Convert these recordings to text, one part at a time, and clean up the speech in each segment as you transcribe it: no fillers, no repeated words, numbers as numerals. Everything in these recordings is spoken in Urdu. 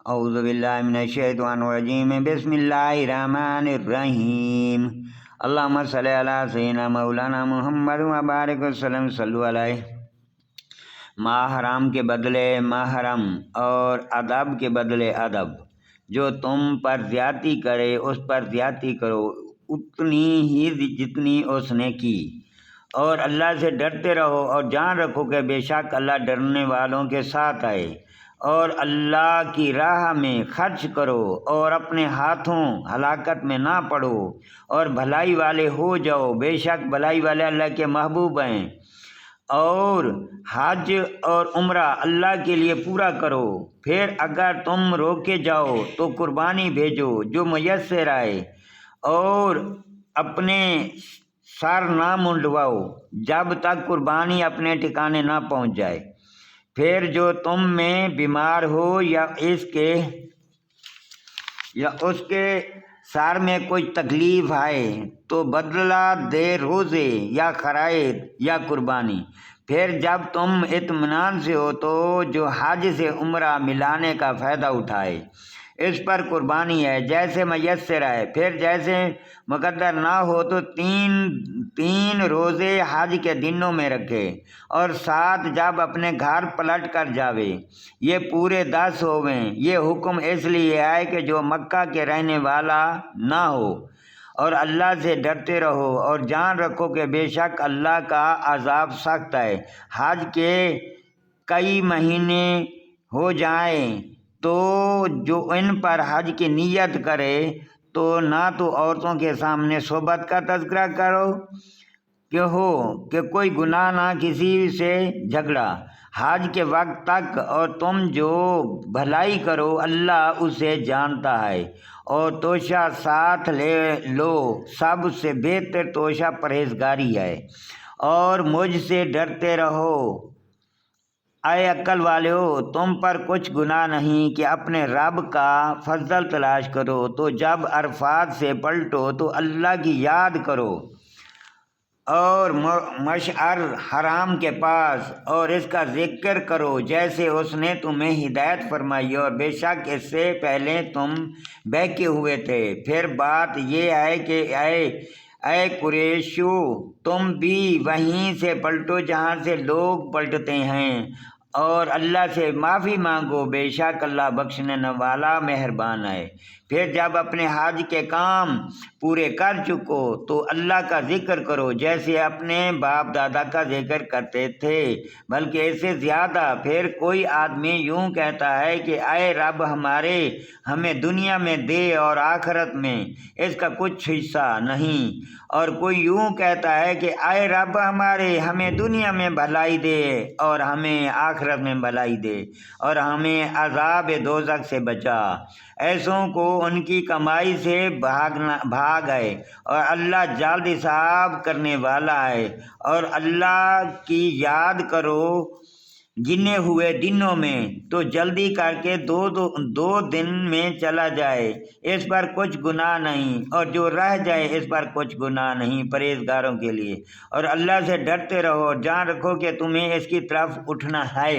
اعوذ باللہ من الشیطان الرجیم بسم اللہ الرحمن الرحیم اللہم صلی علی سیدنا مولانا محمد وبارک وسلم صلو علیہ۔ ماہ حرام کے بدلے محرم اور ادب کے بدلے ادب۔ جو تم پر زیادتی کرے اس پر زیادتی کرو اتنی ہی جتنی اس نے کی، اور اللہ سے ڈرتے رہو اور جان رکھو کہ بے شک اللہ ڈرنے والوں کے ساتھ ہے۔ اور اللہ کی راہ میں خرچ کرو اور اپنے ہاتھوں ہلاکت میں نہ پڑو، اور بھلائی والے ہو جاؤ، بے شک بھلائی والے اللہ کے محبوب ہیں۔ اور حج اور عمرہ اللہ کے لیے پورا کرو، پھر اگر تم روکے جاؤ تو قربانی بھیجو جو میسر آئے، اور اپنے سر نہ منڈواؤ جب تک قربانی اپنے ٹھکانے نہ پہنچ جائے۔ پھر جو تم میں بیمار ہو یا اس کے سر میں کوئی تکلیف آئے تو بدلہ دے روزے یا خرائط یا قربانی۔ پھر جب تم اطمینان سے ہو تو جو حج سے عمرہ ملانے کا فائدہ اٹھائے، اس پر قربانی ہے جیسے میسر ہے۔ پھر جیسے مقدر نہ ہو تو تین روزے حج کے دنوں میں رکھے، اور 7 جب اپنے گھر پلٹ کر جاوے، یہ پورے 10 ہوئیں۔ یہ حکم اس لیے ہے کہ جو مکہ کے رہنے والا نہ ہو، اور اللہ سے ڈرتے رہو اور جان رکھو کہ بے شک اللہ کا عذاب سخت ہے۔ حج کے کئی مہینے ہو جائیں تو جو ان پر حج کی نیت کرے تو نہ تو عورتوں کے سامنے صحبت کا تذکرہ کرو کہ کوئی گناہ نہ کسی سے جھگڑا حج کے وقت تک، اور تم جو بھلائی کرو اللہ اسے جانتا ہے۔ اور توشہ ساتھ لے لو، سب سے بہتر توشہ پرہیزگاری ہے۔ اور مجھ سے ڈرتے رہو اے عقل والو، تم پر کچھ گناہ نہیں کہ اپنے رب کا فضل تلاش کرو، تو جب عرفات سے پلٹو تو اللہ کی یاد کرو اور مشعر حرام کے پاس اور اس کا ذکر کرو جیسے اس نے تمہیں ہدایت فرمائی، اور بے شک اس سے پہلے تم بہکے ہوئے تھے۔ پھر بات یہ ہے کہ اے قریشو، تم بھی وہیں سے پلٹو جہاں سے لوگ پلٹتے ہیں، اور اللہ سے معافی مانگو، بے شک اللہ بخشنے والا مہربان ہے۔ پھر جب اپنے حج کے کام پورے کر چکو تو اللہ کا ذکر کرو جیسے اپنے باپ دادا کا ذکر کرتے تھے، بلکہ اس سے زیادہ۔ پھر کوئی آدمی یوں کہتا ہے کہ اے رب ہمارے، ہمیں دنیا میں دے اور آخرت میں اس کا کچھ حصہ نہیں، اور کوئی یوں کہتا ہے کہ اے رب ہمارے، ہمیں دنیا میں بھلائی دے اور ہمیں آخرت میں بھلائی دے، اور ہمیں عذاب دوزخ سے بچا۔ ایسوں کو ان کی کمائی سے بھاگ ہے، اور اللہ جلد حساب کرنے والا ہے۔ اور اللہ کی یاد کرو گنے ہوئے دنوں میں، تو جلدی کر کے دو دن میں چلا جائے، اس پر کچھ گناہ نہیں، اور جو رہ جائے اس پر کچھ گناہ نہیں پرہیزگاروں کے لیے۔ اور اللہ سے ڈرتے رہو اور جان رکھو کہ تمہیں اس کی طرف اٹھنا ہے۔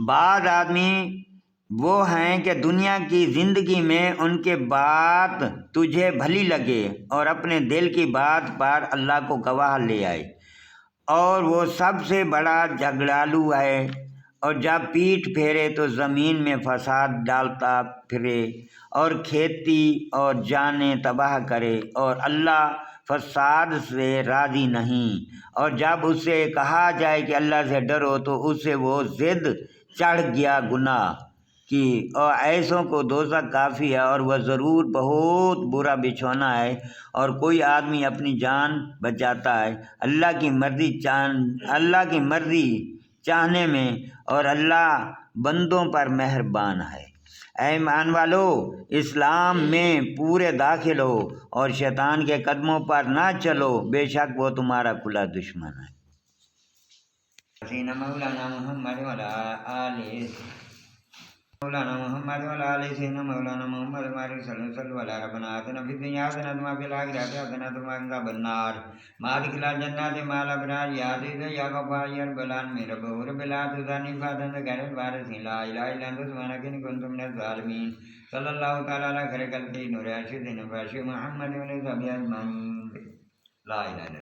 بعض آدمی وہ ہیں کہ دنیا کی زندگی میں ان کے بات تجھے بھلی لگے اور اپنے دل کی بات پر اللہ کو گواہ لے آئے، اور وہ سب سے بڑا جھگڑالو ہے، اور جب پیٹھ پھیرے تو زمین میں فساد ڈالتا پھرے اور کھیتی اور جانیں تباہ کرے، اور اللہ فساد سے راضی نہیں۔ اور جب اس سے کہا جائے کہ اللہ سے ڈرو تو اس سے وہ ضد چڑھ گیا گناہ کی، اور ایسوں کو دوزخ کافی ہے، اور وہ ضرور بہت برا بچھونا ہے۔ اور کوئی آدمی اپنی جان بچاتا ہے اللہ کی مرضی چاہنے میں، اور اللہ بندوں پر مہربان ہے۔ اے ایمان والو، اسلام میں پورے داخل ہو اور شیطان کے قدموں پر نہ چلو، بے شک وہ تمہارا کھلا دشمن ہے۔ مولانا محمد مولانا محمد وعلى آل سيدنا مولانا محمد وعلى صلوا على ربنا آتنا في الدنيا حسنة وفي الآخرة حسنة وقنا عذاب النار ما أدخل الجنة مع الأبرار يا عزيز يا غفار يا رب العالمين رب لا تزني فاتن غير الوارثين لا إله إلا أنت سبحانك إني كنت من الظالمين صلى الله تعالى على خير خلقه نور أرشد نبأ محمد وعلى آله أجمعين لا إله إلا